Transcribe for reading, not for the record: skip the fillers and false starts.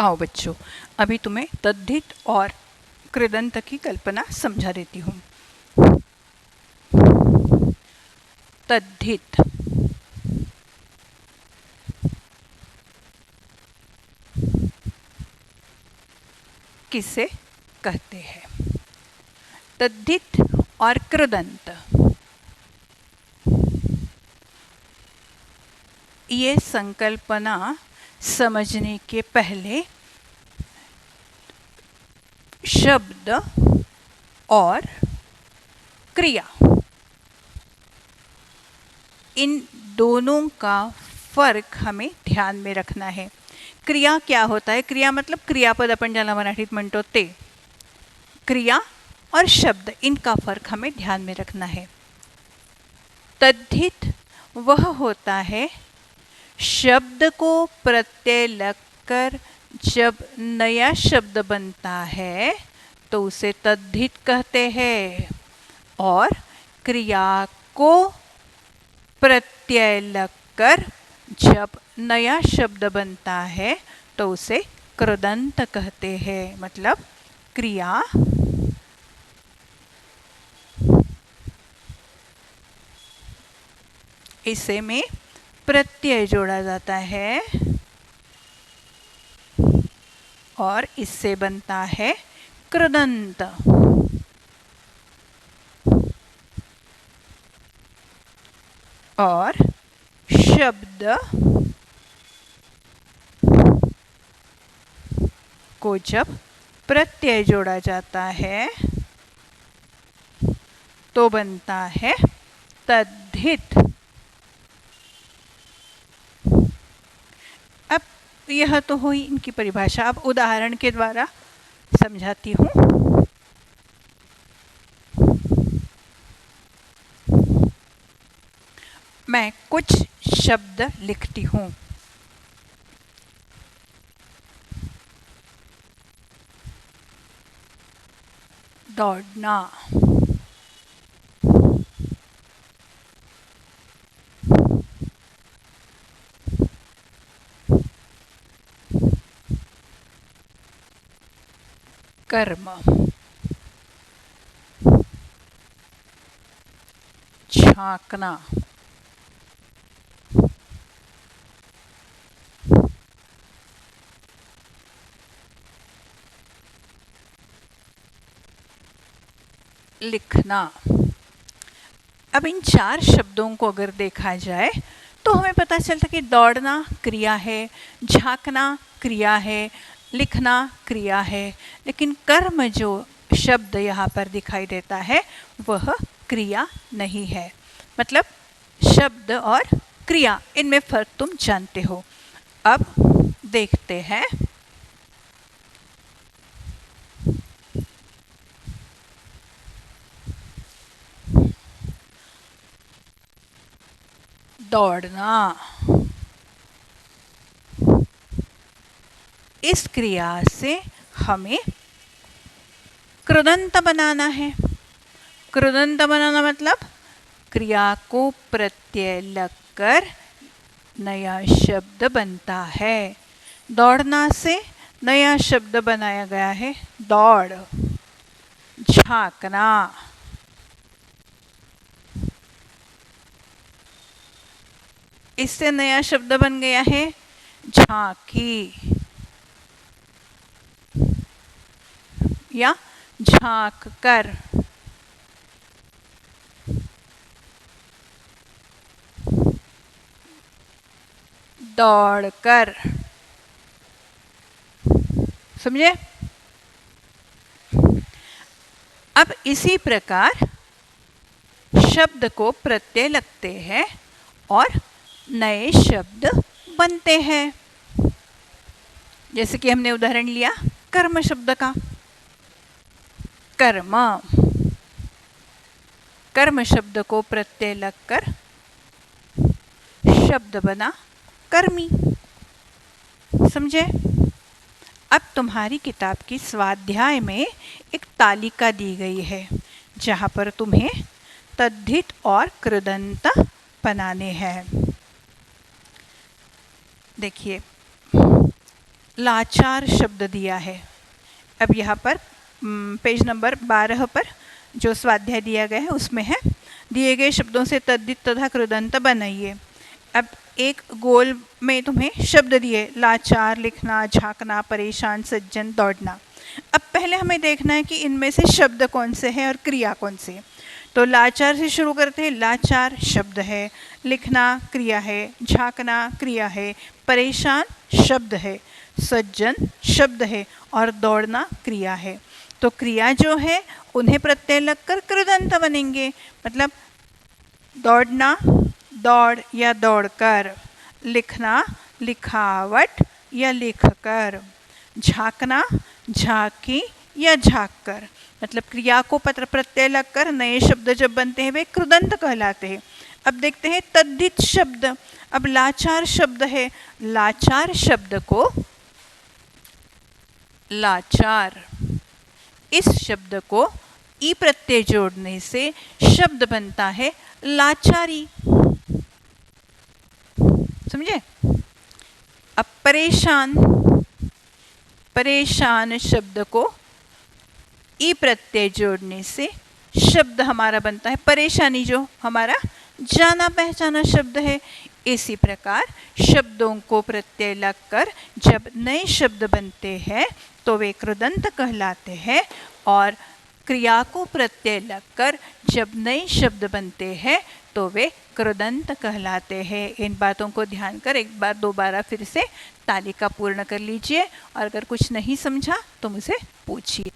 आओ बच्चों, अभी तुम्हें तद्धित और कृदंत की कल्पना समझा देती हूँ। तद्धित किसे कहते हैं? तद्धित और कृदंत ये संकल्पना समझने के पहले शब्द और क्रिया, इन दोनों का फर्क हमें ध्यान में रखना है। क्रिया क्या होता है? क्रिया मतलब क्रियापद आपण ज्याला मराठीत म्हणतो ते। क्रिया और शब्द, इनका फर्क हमें ध्यान में रखना है। तद्धित वह होता है शब्द को प्रत्यय लगकर जब नया शब्द बनता है तो उसे तद्धित कहते हैं, और क्रिया को प्रत्यय लगकर जब नया शब्द बनता है तो उसे कृदंत कहते हैं। मतलब क्रिया इसे में प्रत्यय जोड़ा जाता है और इससे बनता है कृदंत। और शब्द को जब प्रत्यय जोड़ा जाता है तो बनता है तद्धित। अब यह तो हुई इनकी परिभाषा। अब उदाहरण के द्वारा समझाती हूँ। मैं कुछ शब्द लिखती हूँ। दौड़ना, कर्म, झांकना, लिखना। अब इन चार शब्दों को अगर देखा जाए तो हमें पता चलता कि दौड़ना क्रिया है, झांकना क्रिया है, लिखना क्रिया है, लेकिन कर्म जो शब्द यहाँ पर दिखाई देता है वह क्रिया नहीं है। मतलब शब्द और क्रिया, इनमें फर्क तुम जानते हो। अब देखते हैं। दौड़ना, इस क्रिया से हमें कृदंत बनाना है। कृदंत बनाना मतलब क्रिया को प्रत्यय लगकर नया शब्द बनता है। दौड़ना से नया शब्द बनाया गया है दौड़। झांकना, इससे नया शब्द बन गया है झांकी या झांक कर। दौड़कर, समझे? अब इसी प्रकार शब्द को प्रत्यय लगते हैं और नए शब्द बनते हैं। जैसे कि हमने उदाहरण लिया कर्म शब्द का। कर्म, कर्म शब्द को प्रत्यय लगकर शब्द बना कर्मी। समझे? अब तुम्हारी किताब की स्वाध्याय में एक तालिका दी गई है जहाँ पर तुम्हें तद्धित और कृदंत बनाने हैं। देखिए, लाचार शब्द दिया है। अब यहाँ पर पेज नंबर 12 पर जो स्वाध्याय दिया गया है उसमें है, दिए गए शब्दों से तद्धित तथा कृदंत बनाइए। अब एक गोल में तुम्हें शब्द दिए, लाचार, लिखना, झांकना, परेशान, सज्जन, दौड़ना। अब पहले हमें देखना है कि इनमें से शब्द कौन से हैं और क्रिया कौन सी है। तो लाचार से शुरू करते हैं। लाचार शब्द है, लिखना क्रिया है, झांकना क्रिया है, परेशान शब्द है, सज्जन शब्द है और दौड़ना क्रिया है। तो क्रिया जो है उन्हें प्रत्यय लगकर कृदंत बनेंगे। मतलब दौड़ना, दौड़ या दौड़कर, लिखना, लिखावट या लिखकर, झांकना, झांकी या झांककर। मतलब क्रिया को पत्र प्रत्यय लगकर नए शब्द जब बनते हैं वे कृदंत कहलाते हैं। अब देखते हैं तद्धित शब्द। अब लाचार शब्द है, लाचार शब्द को, लाचार इस शब्द को ई प्रत्यय जोड़ने से शब्द बनता है लाचारी। समझे? अब परेशान, परेशान शब्द को ई प्रत्यय जोड़ने से शब्द हमारा बनता है परेशानी, जो हमारा जाना पहचाना शब्द है। इसी प्रकार शब्दों को प्रत्यय लगकर जब नए शब्द बनते हैं तो वे कृदंत कहलाते हैं, और क्रिया को प्रत्यय लगकर जब नए शब्द बनते हैं तो वे कृदंत कहलाते हैं। इन बातों को ध्यान कर एक बार दोबारा फिर से तालिका पूर्ण कर लीजिए, और अगर कुछ नहीं समझा तो मुझे पूछिए।